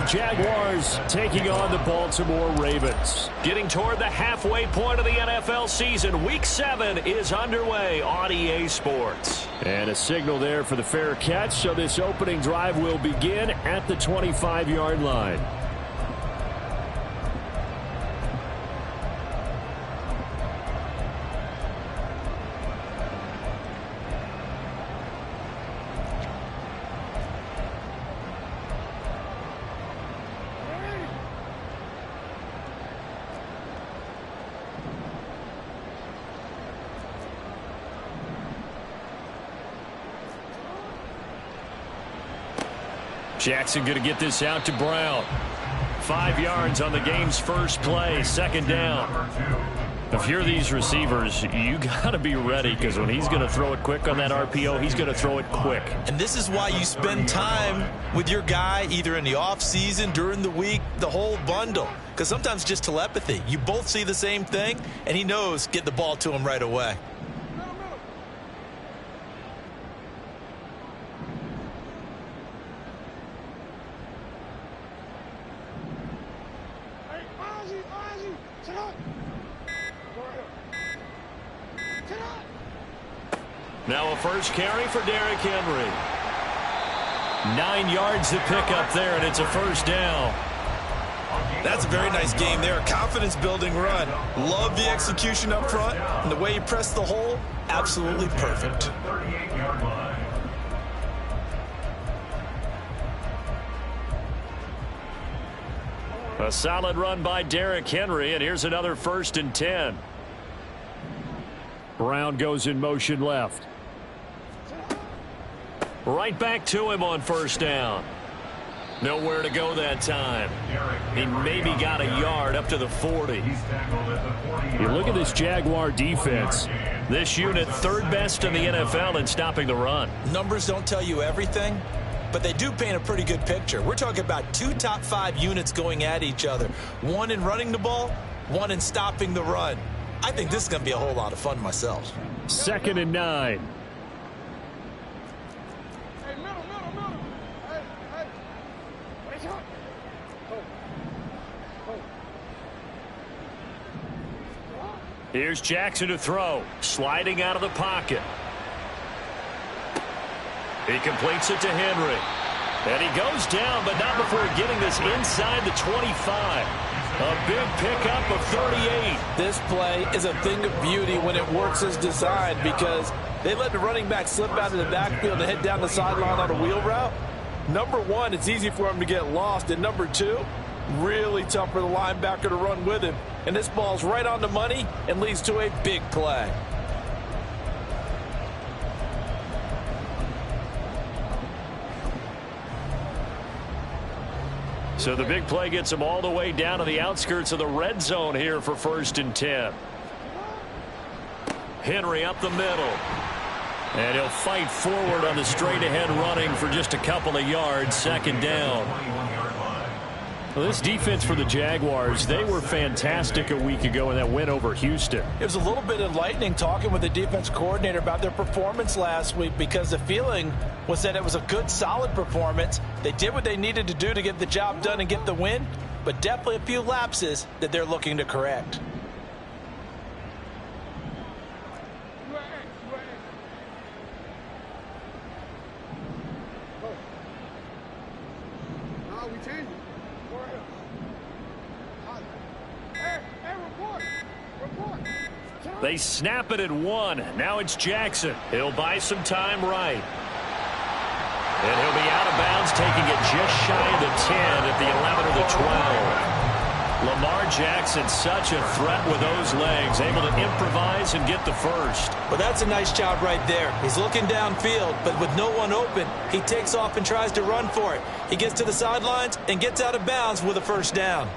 Jaguars taking on the Baltimore Ravens. Getting toward the halfway point of the NFL season. Week 7 is underway on EA Sports. And a signal there for the fair catch, so this opening drive will begin at the 25-yard line. Jackson going to get this out to Brown. 5 yards on the game's first play, second down. If you're these receivers, you got to be ready, because when he's going to throw it quick on that RPO, he's going to throw it quick. And this is why you spend time with your guy either in the offseason, during the week, the whole bundle. Because sometimes just telepathy. You both see the same thing, and he knows get the ball to him right away. Now a first carry for Derrick Henry. 9 yards to pick up there, and it's a first down. That's a very nice game there. A confidence-building run. Love the execution up front, and the way he pressed the hole, absolutely perfect. A solid run by Derrick Henry, and here's another 1st and 10. Brown goes in motion left. Right back to him on first down. Nowhere to go that time. He maybe got a yard up to the 40. You look at this Jaguar defense. This unit, 3rd best in the NFL in stopping the run. Numbers don't tell you everything, but they do paint a pretty good picture. We're talking about 2 top 5 units going at each other. One in running the ball, one in stopping the run. I think this is going to be a whole lot of fun myself. 2nd and 9. Here's Jackson to throw. Sliding out of the pocket. He completes it to Henry. And he goes down, but not before getting this inside the 25. A big pickup of 38. This play is a thing of beauty when it works as designed, because they let the running back slip out of the backfield and head down the sideline on a wheel route. Number one, it's easy for him to get lost. And number two, really tough for the linebacker to run with him. And this ball's right on the money and leads to a big play. So the big play gets him all the way down to the outskirts of the red zone here for 1st and 10. Henry up the middle. And he'll fight forward on the straight-ahead running for just a couple of yards, 2nd down. Well, this defense for the Jaguars, they were fantastic a week ago in that win over Houston. It was a little bit enlightening talking with the defense coordinator about their performance last week, because the feeling was that it was a good, solid performance. They did what they needed to do to get the job done and get the win, but definitely a few lapses that they're looking to correct. They snap it at 1. Now it's Jackson. He'll buy some time right. And he'll be out of bounds, taking it just shy of the 10 at the 11 or the 12. Lamar Jackson, such a threat with those legs, able to improvise and get the first. Well, that's a nice job right there. He's looking downfield, but with no one open, he takes off and tries to run for it. He gets to the sidelines and gets out of bounds with a first down.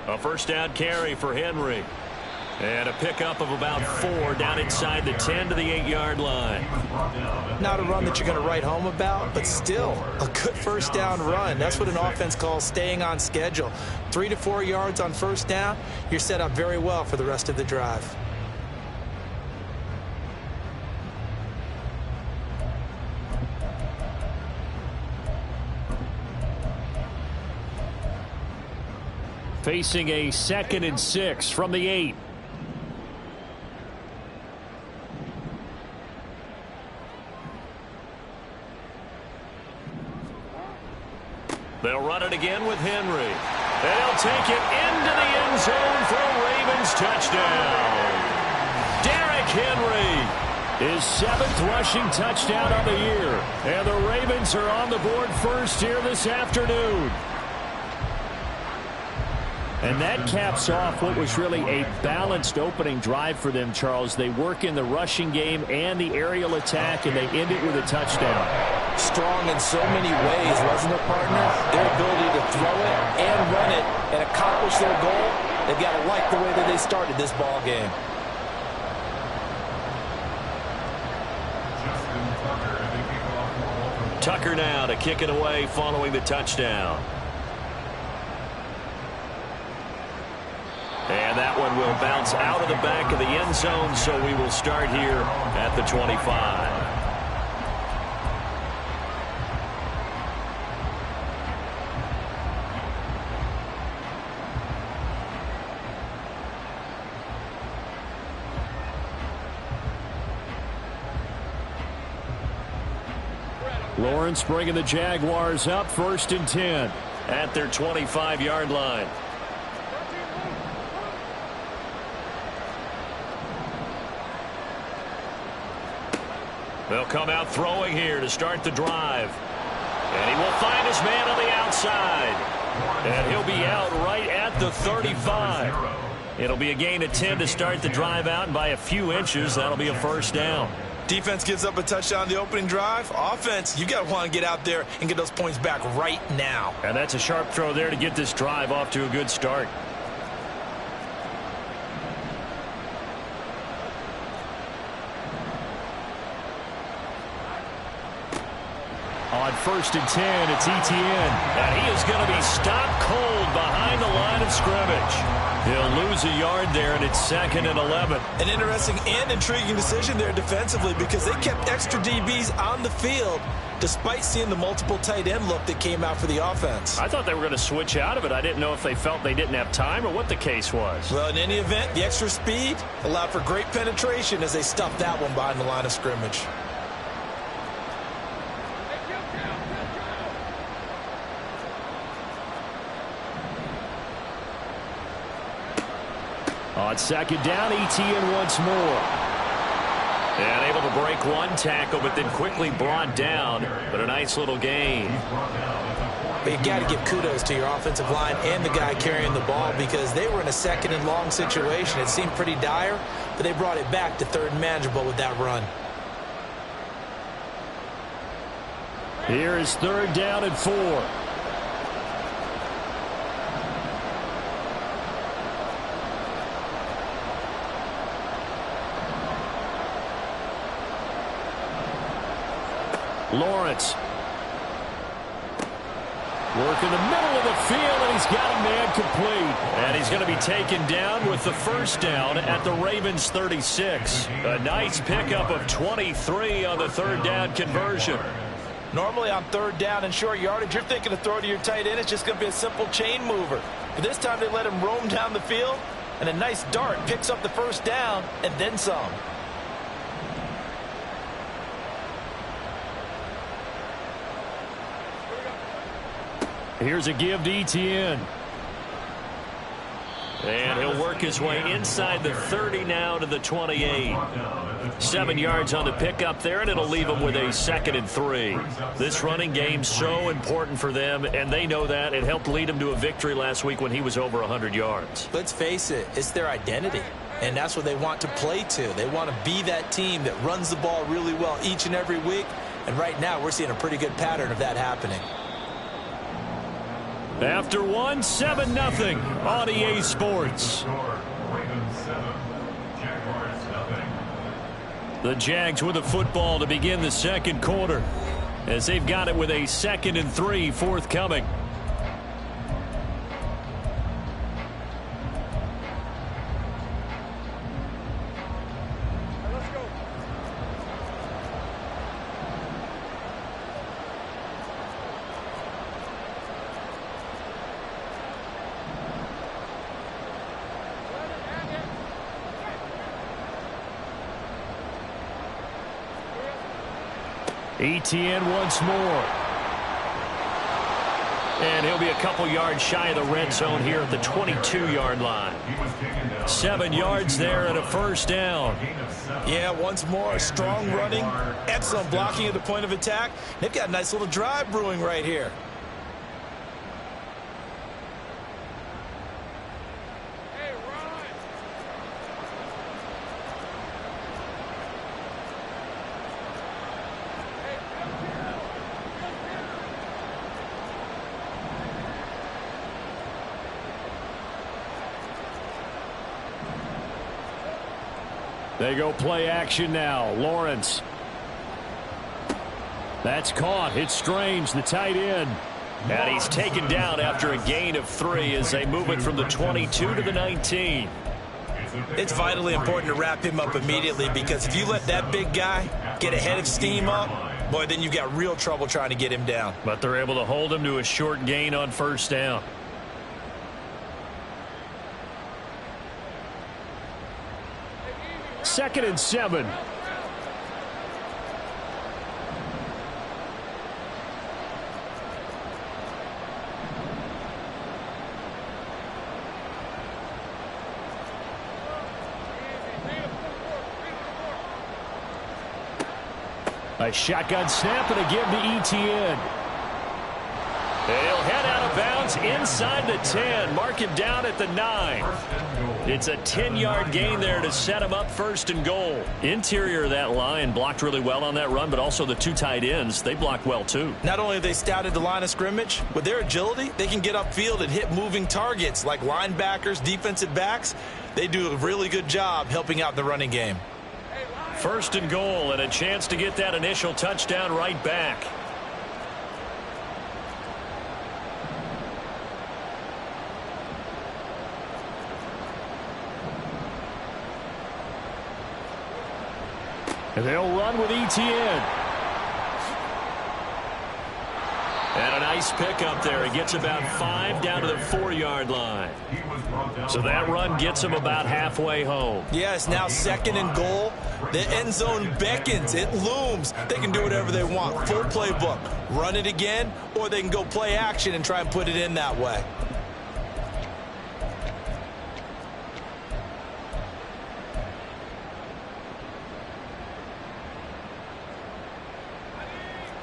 A first down carry for Henry. And a pickup of about 4 down inside the 10 to the 8-yard line. Not a run that you're going to write home about, but still a good first down run. That's what an offense calls staying on schedule. 3 to 4 yards on first down, you're set up very well for the rest of the drive. Facing a 2nd and 6 from the 8. They'll run it again with Henry. And he'll take it into the end zone for a Ravens touchdown. Derrick Henry, his 7th rushing touchdown of the year. And the Ravens are on the board first here this afternoon. And that caps off what was really a balanced opening drive for them, Charles. They work in the rushing game and the aerial attack, and they end it with a touchdown. Strong in so many ways, wasn't it, partner? Their ability to throw it and run it and accomplish their goal, they've got to like the way that they started this ball game. Tucker now to kick it away following the touchdown. And that one will bounce out of the back of the end zone, so we will start here at the 25. Lawrence bringing the Jaguars up 1st and 10 at their 25-yard line. They'll come out throwing here to start the drive. And he will find his man on the outside. And he'll be out right at the 35. It'll be a gain of 10 to start the drive out, and by a few inches, that'll be a first down. Defense gives up a touchdown on the opening drive. Offense, you got to want to get out there and get those points back right now. And that's a sharp throw there to get this drive off to a good start. On 1st and 10, it's Etienne. And he is going to be stopped cold behind the line of scrimmage. He'll lose a yard there, and it's 2nd and 11. An interesting and intriguing decision there defensively, because they kept extra DBs on the field despite seeing the multiple tight end look that came out for the offense. I thought they were going to switch out of it. I didn't know if they felt they didn't have time or what the case was. Well, in any event, the extra speed allowed for great penetration as they stuffed that one behind the line of scrimmage. On 2nd down, Etienne once more. And able to break one tackle, but then quickly brought down. But a nice little gain. But you got to give kudos to your offensive line and the guy carrying the ball, because they were in a 2nd and long situation. It seemed pretty dire, but they brought it back to 3rd and manageable with that run. Here is 3rd down and 4. Lawrence. Work in the middle of the field, and he's got a man complete. And he's going to be taken down with the first down at the Ravens 36. A nice pickup of 23 on the 3rd down conversion. Normally on 3rd down and short yardage, you're thinking to throw to your tight end. It's just going to be a simple chain mover. But this time they let him roam down the field, and a nice dart picks up the first down and then some. Here's a give to Etienne. And he'll work his way inside the 30 now to the 28. 7 yards on the pickup there, and it'll leave them with a 2nd and 3. This running game's so important for them, and they know that. It helped lead them to a victory last week when he was over 100 yards. Let's face it, it's their identity, and that's what they want to play to. They want to be that team that runs the ball really well each and every week, and right now we're seeing a pretty good pattern of that happening. After one, 7-0 on EA Sports. The Jags with the football to begin the second quarter, as they've got it with a 2nd and 3 forthcoming. ETN once more. And he'll be a couple yards shy of the red zone here at the 22-yard line. 7 yards there and a first down. Yeah, once more, strong running, excellent blocking at the point of attack. They've got a nice little drive brewing right here. They go play action now. Lawrence. That's caught. It's Strange, the tight end. And he's taken down after a gain of 3 as they move it from the 22 to the 19. It's vitally important to wrap him up immediately, because if you let that big guy get a head of steam up, boy, then you've got real trouble trying to get him down. But they're able to hold him to a short gain on first down. Second and 7. A shotgun snap and a give to ETN. They'll head out of bounds inside the 10. Mark him down at the 9. It's a 10-yard gain there to set him up 1st and goal. Interior of that line blocked really well on that run, but also the 2 tight ends, they blocked well too. Not only have they scouted the line of scrimmage, with their agility, they can get upfield and hit moving targets like linebackers, defensive backs. They do a really good job helping out the running game. 1st and goal, and a chance to get that initial touchdown right back. And they'll run with ETN. And a nice pickup there. He gets about 5 down to the 4-yard line. So that run gets him about halfway home. Yes, now 2nd and goal. The end zone beckons. It looms. They can do whatever they want. Full playbook. Run it again, or they can go play action and try and put it in that way.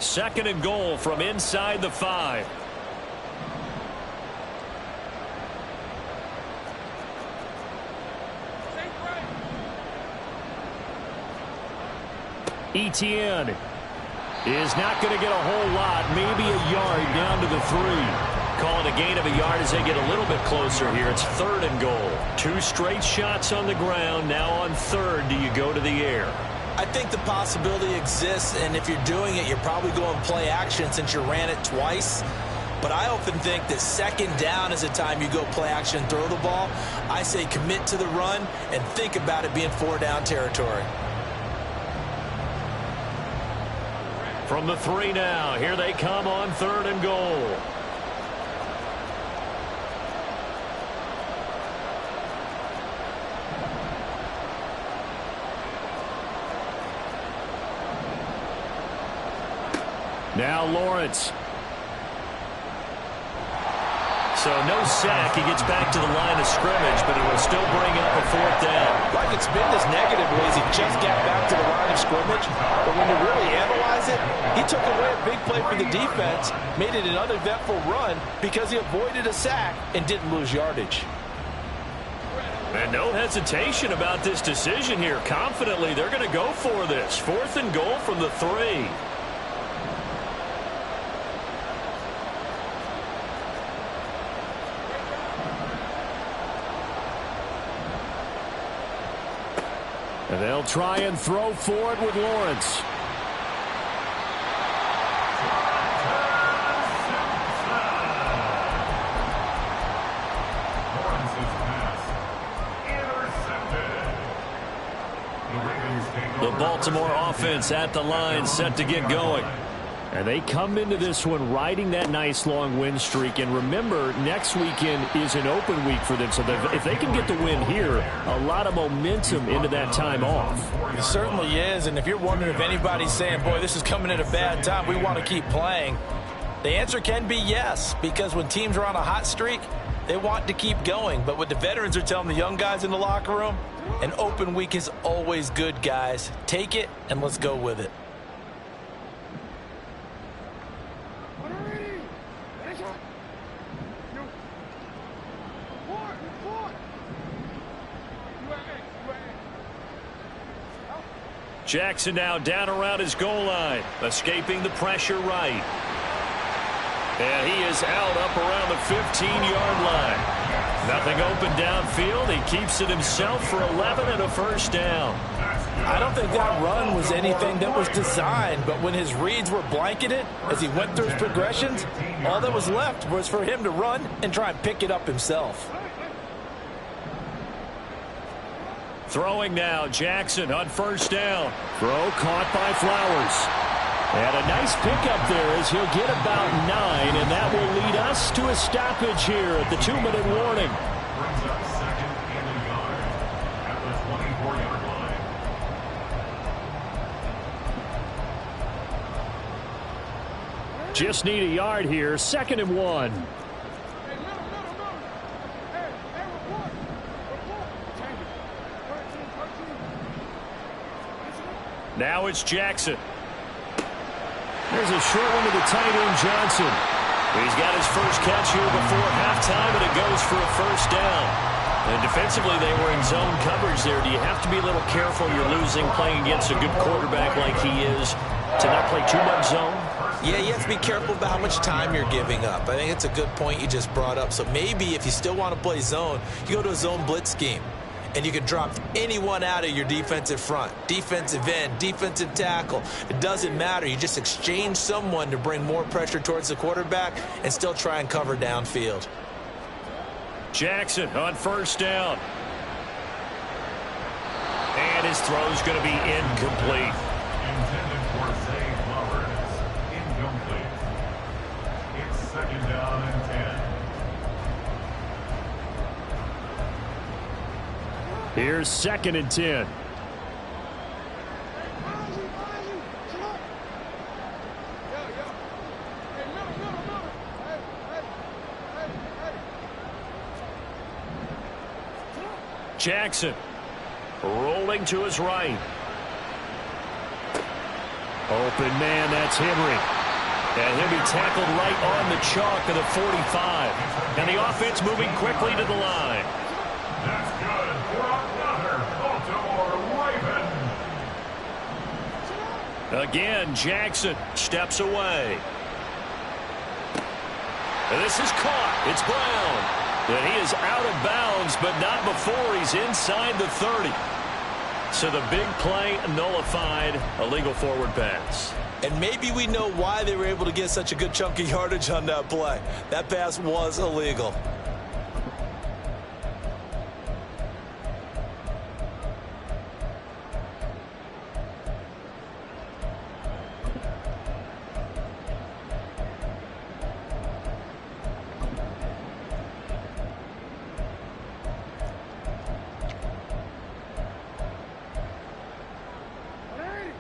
Second and goal from inside the 5. ETN is not going to get a whole lot, maybe a yard down to the 3. Call it a gain of a yard as they get a little bit closer here. It's 3rd and goal. 2 straight shots on the ground. Now on 3rd, do you go to the air? I think the possibility exists, and if you're doing it, you're probably going play action since you ran it twice. But I often think that 2nd down is the time you go play action, throw the ball. I say commit to the run and think about it being 4-down territory. From the 3 now, here they come on 3rd and goal. Now Lawrence. So no sack. He gets back to the line of scrimmage, but it will still bring up a 4th down. Like it's been this negative ways. He just got back to the line of scrimmage. But when you really analyze it, he took away a big play for the defense, made it an uneventful run because he avoided a sack and didn't lose yardage. And no hesitation about this decision here. Confidently, they're going to go for this. 4th and goal from the 3. And they'll try and throw for it with Lawrence. The Baltimore offense at the line, set to get going. And they come into this one riding that nice long win streak. And remember, next weekend is an open week for them. So if they can get the win here, a lot of momentum into that time off. It certainly is. And if you're wondering if anybody's saying, boy, this is coming at a bad time, we want to keep playing, the answer can be yes. Because when teams are on a hot streak, they want to keep going. But what the veterans are telling the young guys in the locker room, an open week is always good, guys. Take it and let's go with it. Jackson now down around his goal line, escaping the pressure right. And he is out up around the 15-yard line. Nothing open downfield. He keeps it himself for 11 and a first down. I don't think that run was anything that was designed, but when his reads were blanketed as he went through his progressions, all that was left was for him to run and try and pick it up himself. Throwing now, Jackson on first down. Throw caught by Flowers. And a nice pickup there as he'll get about 9, and that will lead us to a stoppage here at the 2-minute warning. Brings up second and a yard at the 24-yard line. Just need a yard here, 2nd and 1. Now it's Jackson. There's a short one to the tight end, Johnson. He's got his first catch here before halftime, and it goes for a first down. And defensively, they were in zone coverage there. Do you have to be a little careful? You're losing playing against a good quarterback like he is to not play too much zone? Yeah, you have to be careful about how much time you're giving up. I think it's a good point you just brought up. So maybe if you still want to play zone, you go to a zone blitz scheme. And you can drop anyone out of your defensive front, defensive end, defensive tackle. It doesn't matter. You just exchange someone to bring more pressure towards the quarterback and still try and cover downfield. Jackson on first down. And his throw's going to be incomplete. Intended for Zay Flowers. Incomplete. It's 2nd down and 10. Here's 2nd and 10. Jackson rolling to his right. Open man, that's Henry. And he'll be tackled right on the chalk of the 45. And the offense moving quickly to the line. That's good for another Baltimore Raven. Again, Jackson steps away. And this is caught. It's Brown. And he is out of bounds, but not before he's inside the 30. So the big play nullified, a legal forward pass. And maybe we know why they were able to get such a good chunk of yardage on that play. That pass was illegal.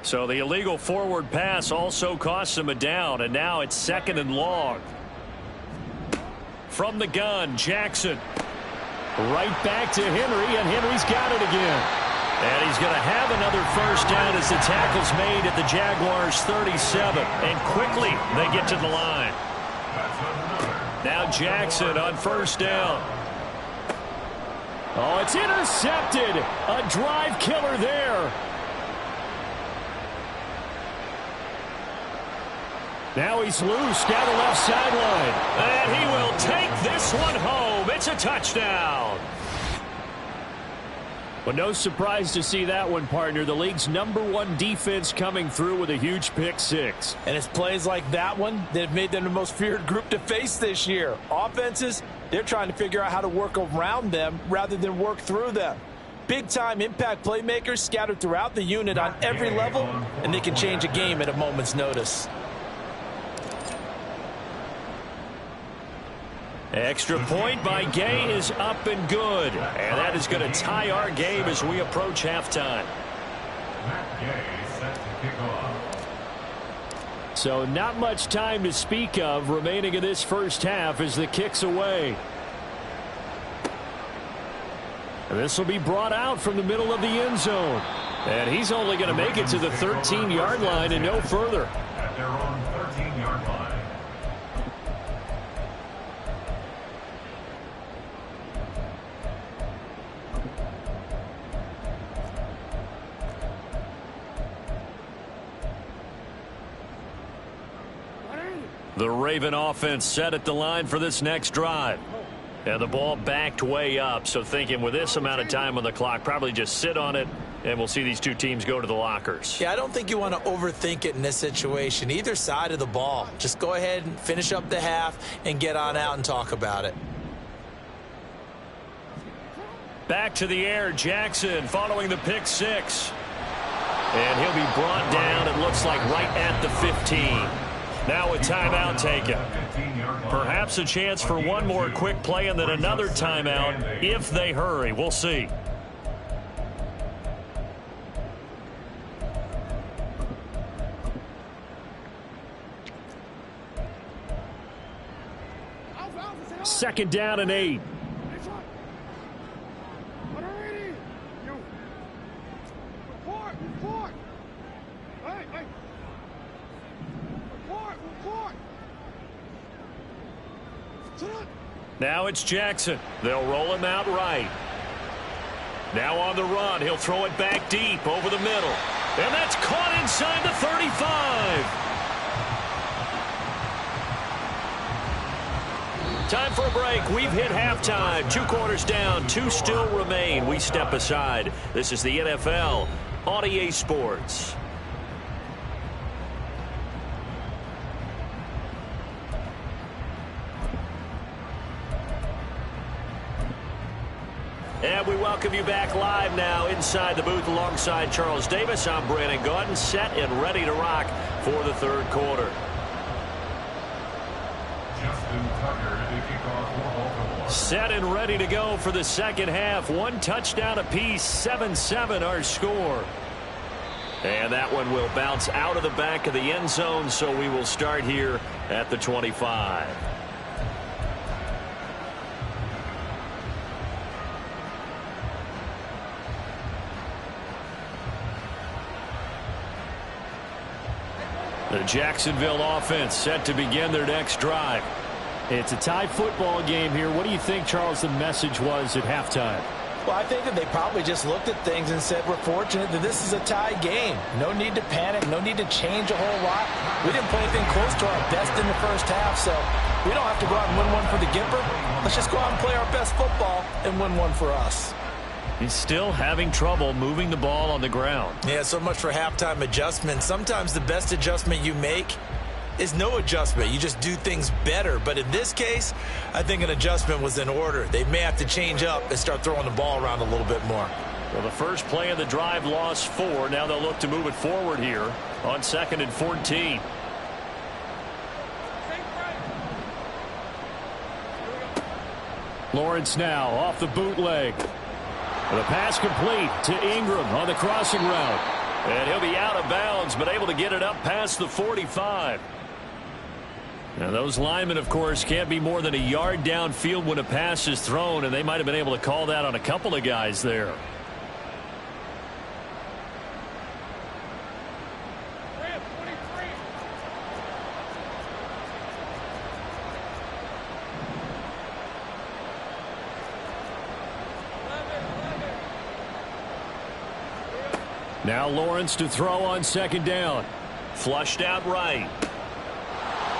So the illegal forward pass also cost him a down, and now it's 2nd and long. From the gun, Jackson. Right back to Henry, and Henry's got it again. And he's going to have another first down as the tackle's made at the Jaguars' 37. And quickly, they get to the line. Now Jackson on first down. Oh, it's intercepted. A drive killer there. Now he's loose down the left sideline. And he will take this one home. It's a touchdown. But no surprise to see that one, partner. The league's #1 defense coming through with a huge pick six. And it's plays like that one that have made them the most feared group to face this year. Offenses, they're trying to figure out how to work around them rather than work through them. Big-time impact playmakers scattered throughout the unit on every level, and they can change a game at a moment's notice. Extra point by Gay is up and good. And that is going to tie our game as we approach halftime. Matt Gay set to kick off. So not much time to speak of remaining in this first half as the kick's away. And this will be brought out from the middle of the end zone. And he's only going to make it to the 13-yard line and no further. At their own 13-yard line. The Raven offense set at the line for this next drive. And the ball backed way up, so thinking with this amount of time on the clock, probably just sit on it, and we'll see these two teams go to the lockers. Yeah, I don't think you want to overthink it in this situation. Either side of the ball. Just go ahead and finish up the half and get on out and talk about it. Back to the air, Jackson following the pick six. And he'll be brought down, it looks like, right at the 15. Now a timeout taken. Perhaps a chance for one more quick play and then another timeout if they hurry. We'll see. Second down and 8. Now it's Jackson. They'll roll him out right. Now on the run. He'll throw it back deep over the middle. And that's caught inside the 35. Time for a break. We've hit halftime. 2 quarters down. 2 still remain. We step aside. This is the NFL on EA Sports. And we welcome you back live now inside the booth alongside Charles Davis. I'm Brandon Gaudin, set and ready to rock for the third quarter. Justin Tucker to kick off for Baltimore. Set and ready to go for the second half. 1 touchdown apiece, 7-7 our score. And that one will bounce out of the back of the end zone, so we will start here at the 25. The Jacksonville offense set to begin their next drive. It's a tie football game here. What do you think, Charles, the message was at halftime? Well, I think that they probably just looked at things and said, we're fortunate that this is a tie game. No need to panic. No need to change a whole lot. We didn't play anything close to our best in the first half, so we don't have to go out and win one for the Gipper. Let's just go out and play our best football and win one for us. He's still having trouble moving the ball on the ground. Yeah, so much for halftime adjustment. Sometimes the best adjustment you make is no adjustment. You just do things better. But in this case, I think an adjustment was in order. They may have to change up and start throwing the ball around a little bit more. Well, the first play of the drive lost 4. Now they'll look to move it forward here on 2nd and 14. Lawrence now off the bootleg. The pass complete to Ingram on the crossing route. And he'll be out of bounds, but able to get it up past the 45. Now, those linemen, of course, can't be more than a yard downfield when a pass is thrown, and they might have been able to call that on a couple of guys there. Now Lawrence to throw on 2nd down. Flushed out right.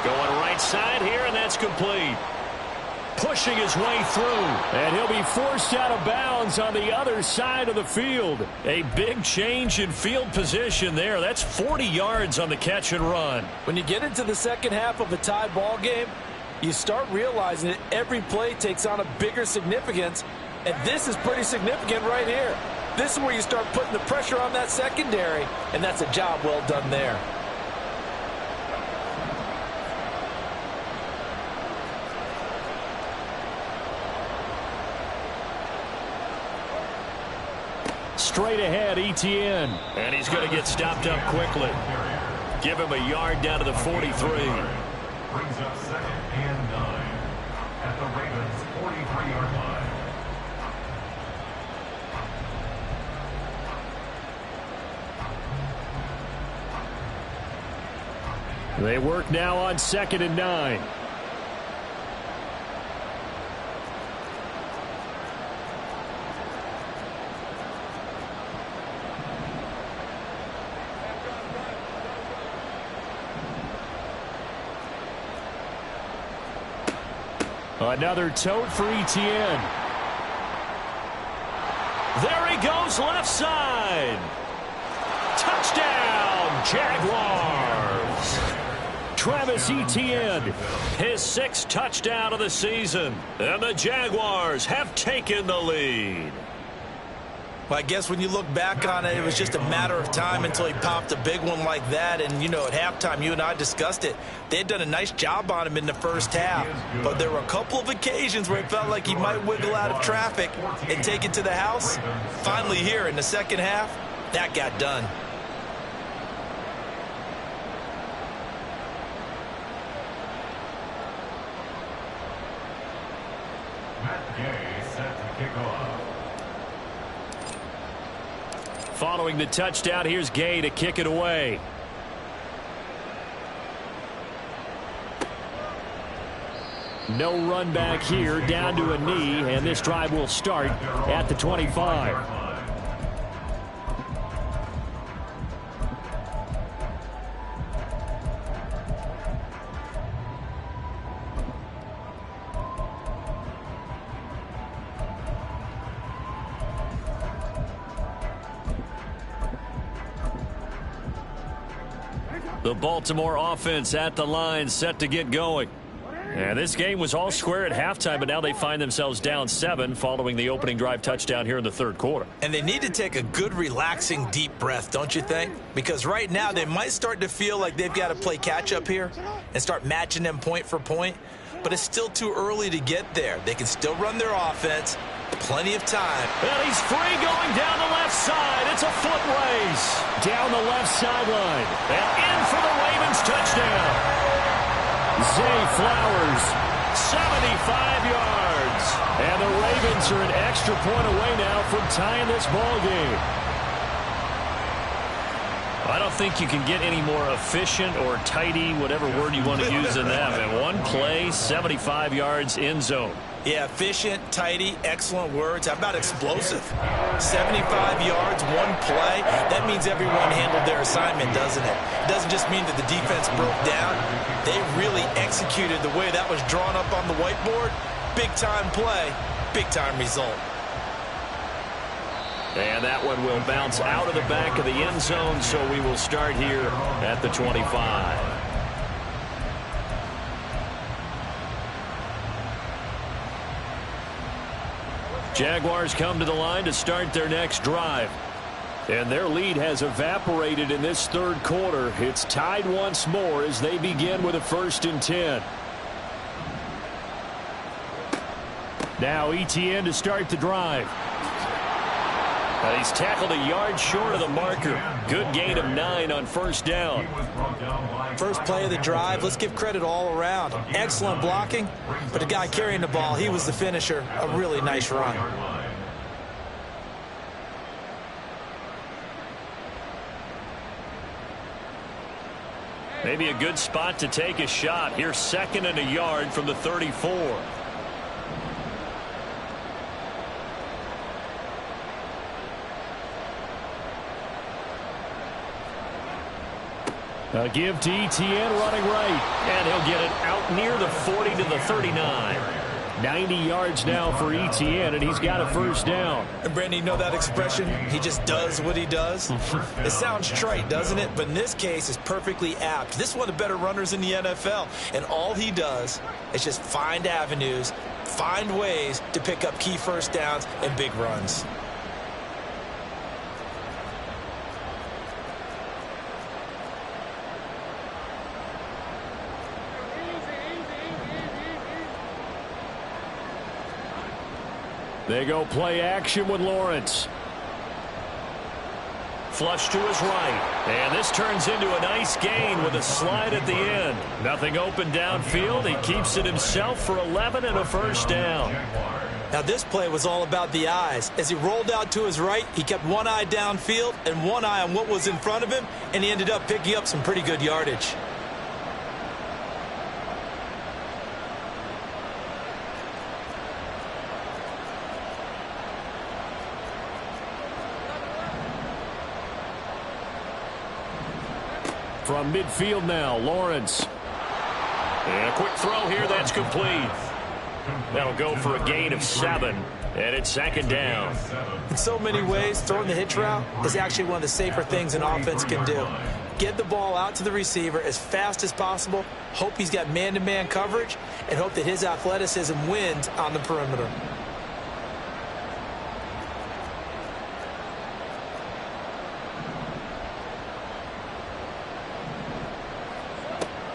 Going right side here, and that's complete. pushing his way through. And he'll be forced out of bounds on the other side of the field. A big change in field position there. That's 40 yards on the catch and run. When you get into the second half of a tie ball game, you start realizing that every play takes on a bigger significance, and this is pretty significant right here. This is where you start putting the pressure on that secondary, and that's a job well done there. Straight ahead, Etienne. And he's going to get stopped up quickly. Give him a yard down to the 43. Brings up 2nd and 9 at the Ravens' 43-yard line. They work now on 2nd and 9. Another tote for Etienne. There he goes left side. Touchdown, Jaguars. Travis Etienne, his 6th touchdown of the season. And the Jaguars have taken the lead. Well, I guess when you look back on it, it was just a matter of time until he popped a big one like that. And, you know, at halftime, you and I discussed it. They had done a nice job on him in the first half. But there were a couple of occasions where it felt like he might wiggle out of traffic and take it to the house. Finally here in the second half, that got done. Matt Gay set to kick off. Following the touchdown, here's Gay to kick it away. No run back here, down to a knee, and this drive will start at the 25. The Baltimore offense at the line, set to get going. And this game was all square at halftime, but now they find themselves down 7 following the opening drive touchdown here in the third quarter. And they need to take a good, relaxing, deep breath, don't you think? Because right now they might start to feel like they've got to play catch-up here and start matching them point for point. But it's still too early to get there. They can still run their offense. Plenty of time. And he's free going down the left side. It's a foot race. Down the left sideline. And in for the Ravens touchdown. Zay Flowers. 75 yards. And the Ravens are an extra point away now from tying this ball game. I don't think you can get any more efficient or tidy, whatever word you want to use in that. And one play, 75 yards in zone. Yeah, efficient, tidy, excellent words. How about explosive? 75 yards, one play. That means everyone handled their assignment, doesn't it? It doesn't just mean that the defense broke down. They really executed the way that was drawn up on the whiteboard. Big-time play, big-time result. And that one will bounce out of the back of the end zone, so we will start here at the 25. Jaguars come to the line to start their next drive. And their lead has evaporated in this third quarter. It's tied once more as they begin with a 1st and 10. Now Etienne to start the drive. He's tackled a yard short of the marker. Good gain of 9 on first down. First play of the drive, let's give credit all around. Excellent blocking, but the guy carrying the ball, he was the finisher. A really nice run. Maybe a good spot to take a shot. Here's 2nd and a yard from the 34. A give to Etienne running right. And he'll get it out near the 40 to the 39. 90 yards now for ETN, and he's got a first down. And Brandon, you know that expression? He just does what he does. It sounds trite, doesn't it? But in this case, it's perfectly apt. This is one of the better runners in the NFL, and all he does is just find avenues, find ways to pick up key first downs and big runs. They go play action with Lawrence. Flush to his right. And this turns into a nice gain with a slide at the end. Nothing open downfield. He keeps it himself for 11 and a first down. Now this play was all about the eyes. As he rolled out to his right, he kept one eye downfield and one eye on what was in front of him, and he ended up picking up some pretty good yardage. From midfield now, Lawrence. And a quick throw here that's complete. That'll go for a gain of 7, and it's second down. In so many ways, throwing the hitch route is actually one of the safer things an offense can do. Get the ball out to the receiver as fast as possible, hope he's got man-to-man coverage, and hope that his athleticism wins on the perimeter.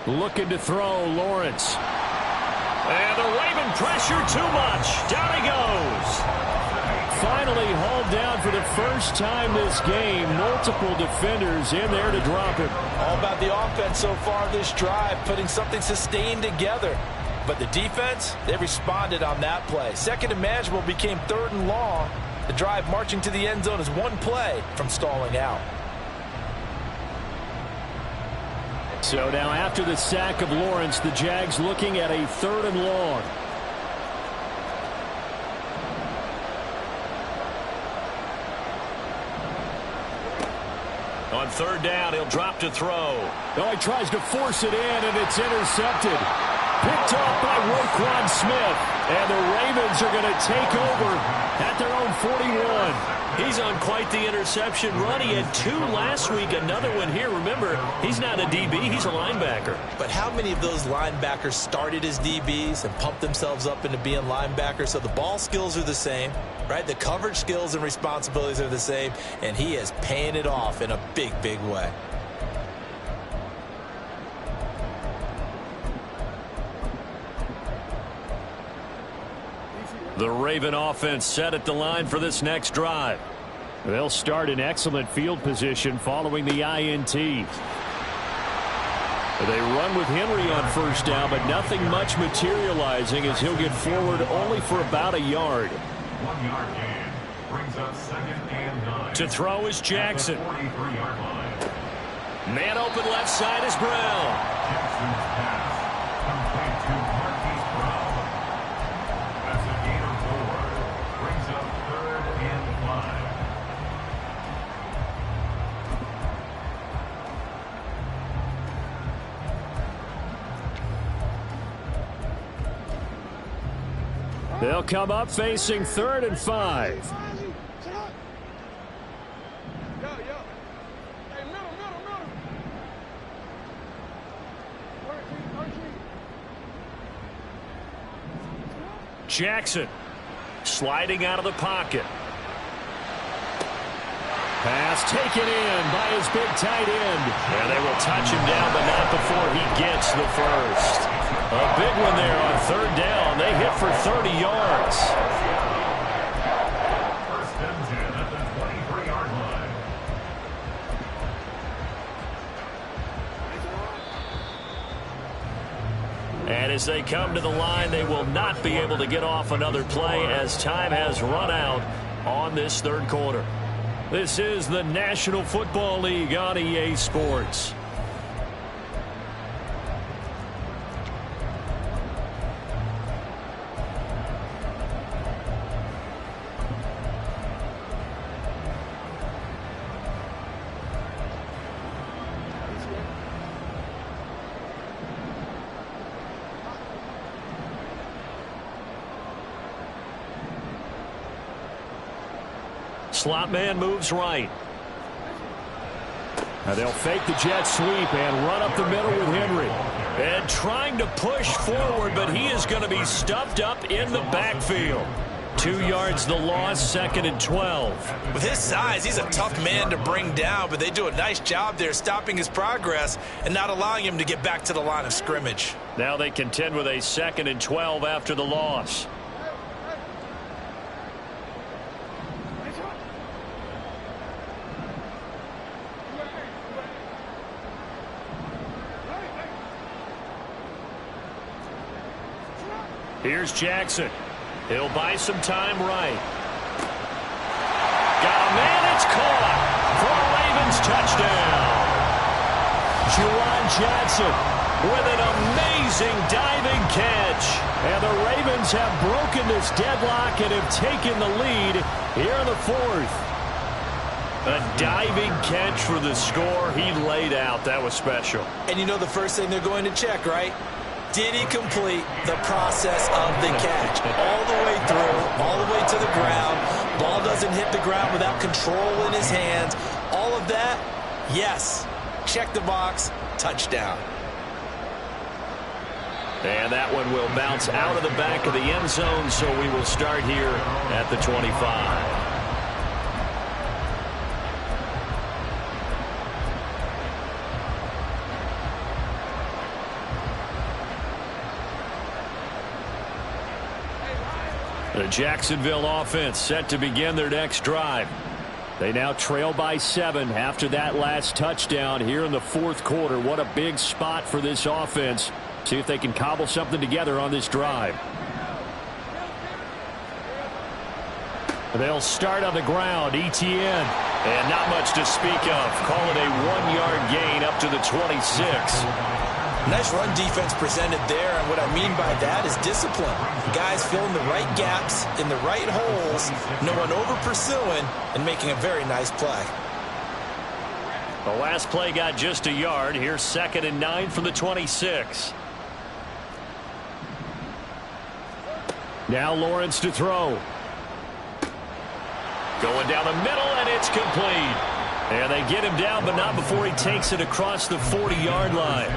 Looking to throw, Lawrence. And the Raven pressure too much. Down he goes. Finally hauled down for the first time this game. Multiple defenders in there to drop him. All about the offense so far this drive, putting something sustained together. But the defense, they responded on that play. Second and manageable became third and long. The drive marching to the end zone is one play from stalling out. So now after the sack of Lawrence, the Jags looking at a third and long. On third down, he'll drop to throw. Oh, he tries to force it in, and it's intercepted. Picked off by Roquan Smith. And the Ravens are going to take over at their own 41. He's on quite the interception run. He had 2 last week, another one here. Remember, he's not a DB, he's a linebacker. But how many of those linebackers started as DBs and pumped themselves up into being linebackers? So the ball skills are the same, right? The coverage skills and responsibilities are the same, and he is paying it off in a big, big way. The Raven offense set at the line for this next drive. They'll start in excellent field position following the INT. They run with Henry on first down, but nothing much materializing as he'll get forward only for about a yard. 1 yard gain brings up second and 9. To throw is Jackson. 43-yard line. Man open left side is Brown. Jackson's pass complete to Marquise Brown. That's a gain of 4. Brings up third and 5. They'll come up facing 3rd and 5. Jackson sliding out of the pocket. Pass taken in by his big tight end. And they will touch him down, but not before he gets the first. A big one there on third down. They hit for 30 yards. First and 10 at the 23-yard line. And as they come to the line, they will not be able to get off another play as time has run out on this third quarter. This is the National Football League on EA Sports. slot man moves right. Now they'll fake the jet sweep and run up the middle with Henry. And trying to push forward, but he is going to be stuffed up in the backfield. 2 yards the loss, 2nd and 12. With his size, he's a tough man to bring down, but they do a nice job there stopping his progress and not allowing him to get back to the line of scrimmage. Now they contend with a 2nd and 12 after the loss. Here's Jackson. He'll buy some time right. Got a man, it's caught for a Ravens touchdown. Juwan Johnson With an amazing diving catch. And the Ravens have broken this deadlock and have taken the lead here in the 4th. A diving catch for the score. He laid out. That was special. And you know the first thing they're going to check, right? Did he complete the process of the catch? All the way through, all the way to the ground. Ball doesn't hit the ground without control in his hands. All of that, yes. Check the box, touchdown. And that one will bounce out of the back of the end zone, so we will start here at the 25. The Jacksonville offense set to begin their next drive. They now trail by 7 after that last touchdown here in the 4th quarter. What a big spot for this offense. See if they can cobble something together on this drive. They'll start on the ground. ETN. And not much to speak of. Call it a 1-yard gain up to the 26. Nice run defense presented there, and what I mean by that is discipline. Guys filling the right gaps in the right holes, no one over pursuing, and making a very nice play. The last play got just a yard. Here's 2nd and 9 from the 26. Now Lawrence to throw. Going down the middle, and it's complete. And they get him down, but not before he takes it across the 40-yard line.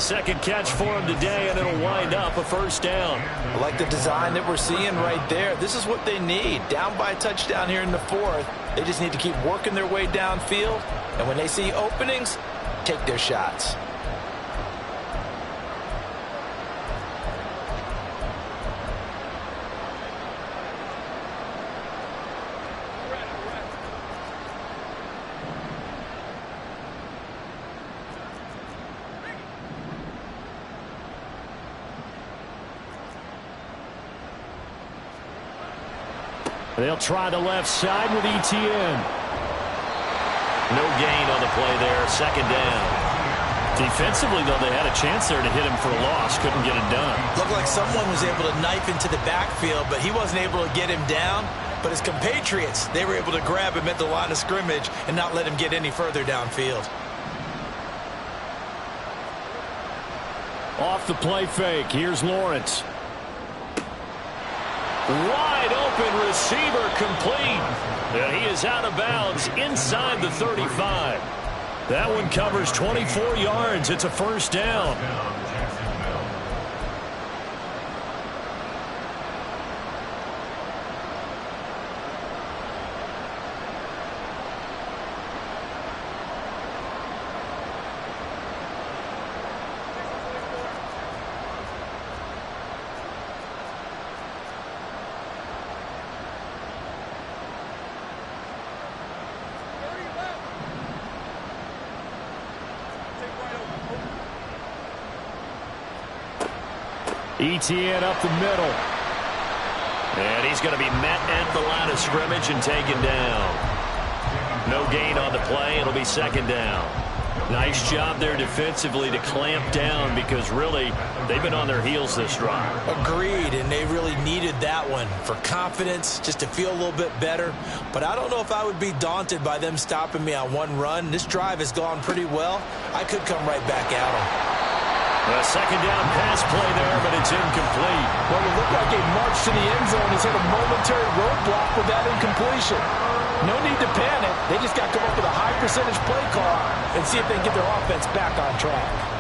Second catch for him today, and it'll wind up a first down. I like the design that we're seeing right there. This is what they need. Down by a touchdown here in the 4th. They just need to keep working their way downfield. And when they see openings, take their shots. They'll try the left side with ETN. No gain on the play there. 2nd down. Defensively, though, they had a chance there to hit him for a loss. Couldn't get it done. Looked like someone was able to knife into the backfield, but he wasn't able to get him down. But his compatriots, they were able to grab him at the line of scrimmage and not let him get any further downfield. Off the play fake. Here's Lawrence. Wide open receiver complete. And he is out of bounds inside the 35. That one covers 24 yards. It's a first down. ETN up the middle. And he's going to be met at the line of scrimmage and taken down. No gain on the play. It'll be 2nd down. Nice job there defensively to clamp down because really they've been on their heels this drive. Agreed, and they really needed that one for confidence, just to feel a little bit better. But I don't know if I would be daunted by them stopping me on one run. This drive has gone pretty well. I could come right back at them. A 2nd down pass play there, but it's incomplete. Well, it looked like a march to the end zone has hit a momentary roadblock with that incompletion. No need to panic. They just got to come up with a high percentage play call and see if they can get their offense back on track.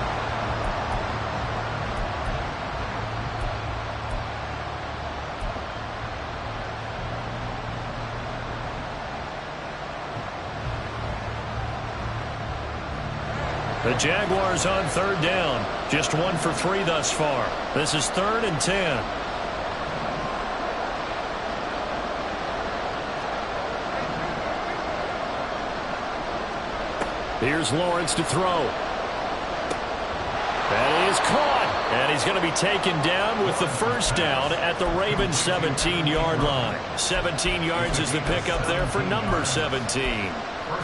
The Jaguars on 3rd down. Just 1 for 3 thus far. This is 3rd and 10. Here's Lawrence to throw. That is caught. And he's going to be taken down with the first down at the Ravens' 17-yard line. 17 yards is the pickup there for number 17.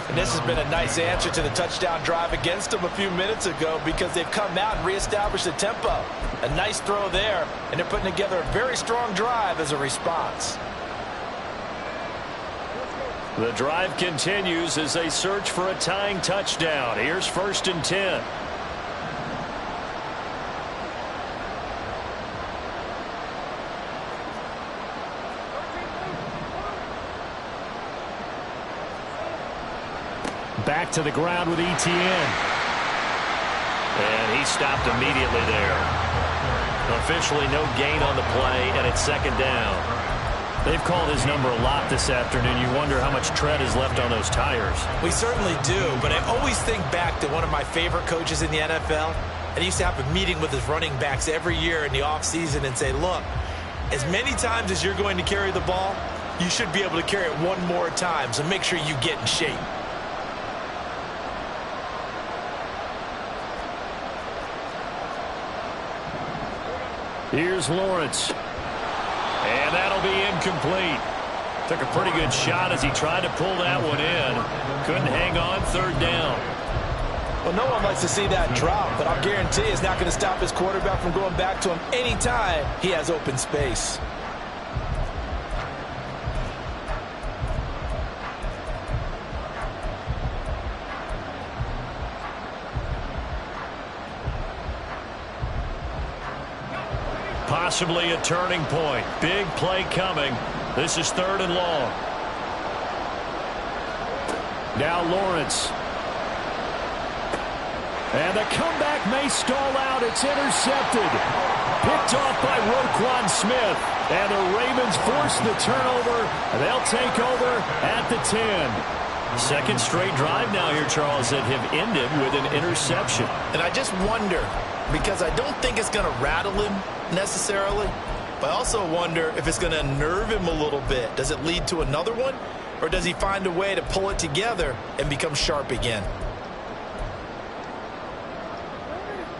And this has been a nice answer to the touchdown drive against them a few minutes ago because they've come out and reestablished the tempo. A nice throw there, and they're putting together a very strong drive as a response. The drive continues as they search for a tying touchdown. Here's 1st and 10. Back to the ground with ETN. And he stopped immediately there. Officially no gain on the play, and it's 2nd down. They've called his number a lot this afternoon. You wonder how much tread is left on those tires. We certainly do, but I always think back to one of my favorite coaches in the NFL. And he used to have a meeting with his running backs every year in the offseason and say, look, as many times as you're going to carry the ball, you should be able to carry it one more time, so make sure you get in shape. Here's Lawrence. And that'll be incomplete. Took a pretty good shot as he tried to pull that one in. Couldn't hang on. 3rd down. Well, no one likes to see that drop, but I'll guarantee it's not going to stop his quarterback from going back to him anytime he has open space. Possibly a turning point. Big play coming. This is 3rd and long. Now Lawrence. And the comeback may stall out. It's intercepted. Picked off by Roquan Smith. And the Ravens force the turnover. They'll take over at the 10. Second straight drive now here, Charles, that have ended with an interception. And I just wonder, because I don't think it's going to rattle him necessarily, but I also wonder if it's going to unnerve him a little bit. Does it lead to another one, or does he find a way to pull it together and become sharp again?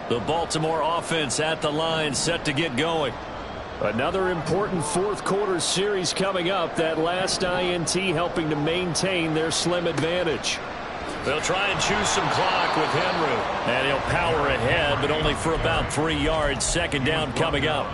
The Baltimore offense at the line, set to get going. Another important 4th quarter series coming up. That last INT helping to maintain their slim advantage. They'll try and choose some clock with Henry. And he'll power ahead, but only for about 3 yards. 2nd down coming up.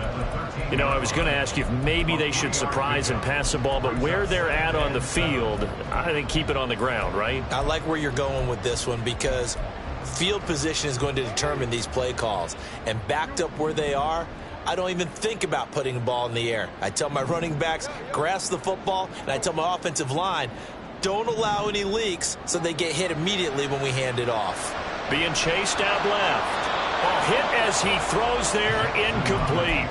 You know, I was going to ask you if maybe they should surprise and pass the ball, but where they're at on the field, I think keep it on the ground, right? I like where you're going with this one because field position is going to determine these play calls. And backed up where they are, I don't even think about putting the ball in the air. I tell my running backs, grasp the football, and I tell my offensive line, don't allow any leaks so they get hit immediately when we hand it off. Being chased out left. A hit as he throws there, incomplete.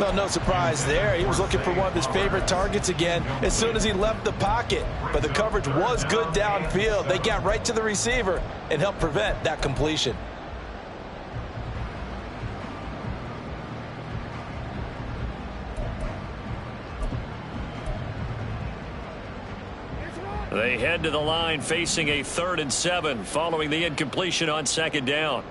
Well, no surprise there. He was looking for one of his favorite targets again as soon as he left the pocket. But the coverage was good downfield. They got right to the receiver and helped prevent that completion. They head to the line facing a 3rd and 7 following the incompletion on 2nd down.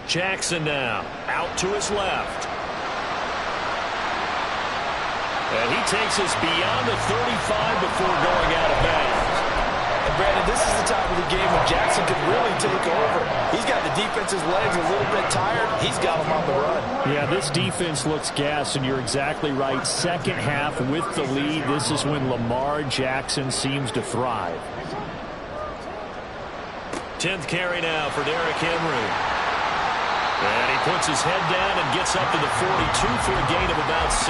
Jackson now out to his left. And he takes us beyond the 35 before going out of bounds. And Brandon, this is the time of the game when Jackson could really take over. He's got the defense's legs a little bit tired. He's got them on the run. Yeah, this defense looks gassed, and you're exactly right. Second half with the lead, this is when Lamar Jackson seems to thrive. 10th carry now for Derrick Henry. And he puts his head down and gets up to the 42 for a gain of about 6.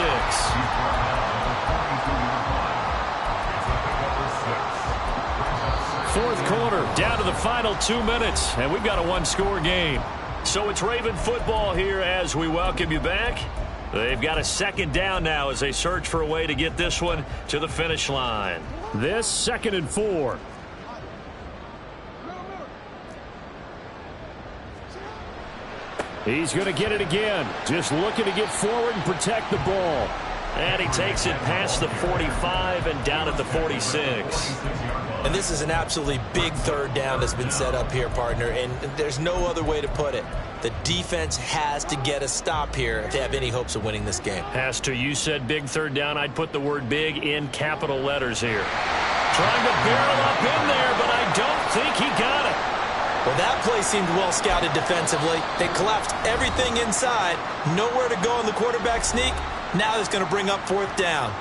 Fourth quarter, down to the final 2 minutes, and we've got a one-score game. So it's Raven football here as we welcome you back. They've got a second down now as they search for a way to get this one to the finish line. This 2nd and 4. He's going to get it again. Just looking to get forward and protect the ball. And he takes it past the 45 and down at the 46. And this is an absolutely big third down that's been set up here, partner, and there's no other way to put it. The defense has to get a stop here if they have any hopes of winning this game. Has to. You said big third down. I'd put the word big in capital letters here. Trying to barrel up in there, but I don't think he got it. Well, that play seemed well scouted defensively. They collapsed everything inside. Nowhere to go on the quarterback sneak. Now it's going to bring up fourth down.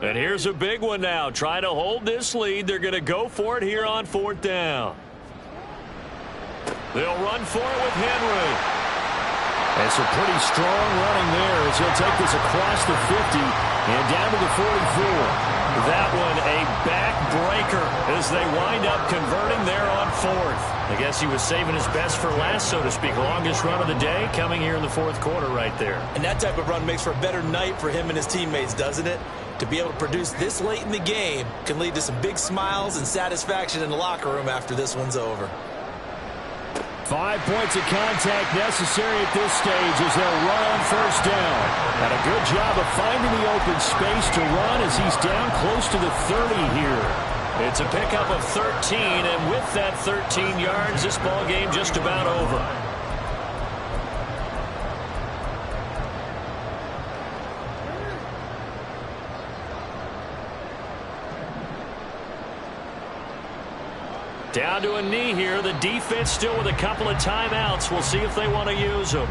And here's a big one now. Trying to hold this lead. They're going to go for it here on fourth down. They'll run for it with Henry. That's a pretty strong running there as he'll take this across the 50 and down to the 44. That one a backbreaker as they wind up converting there on fourth. I guess he was saving his best for last, so to speak. Longest run of the day coming here in the fourth quarter right there. And that type of run makes for a better night for him and his teammates, doesn't it? To be able to produce this late in the game can lead to some big smiles and satisfaction in the locker room after this one's over. 5 points of contact necessary at this stage as they'll run on first down. And a good job of finding the open space to run as he's down close to the 30 here. It's a pickup of 13, and with that 13 yards, this ball game just about over. Down to a knee here. The defense still with a couple of timeouts. We'll see if they want to use them.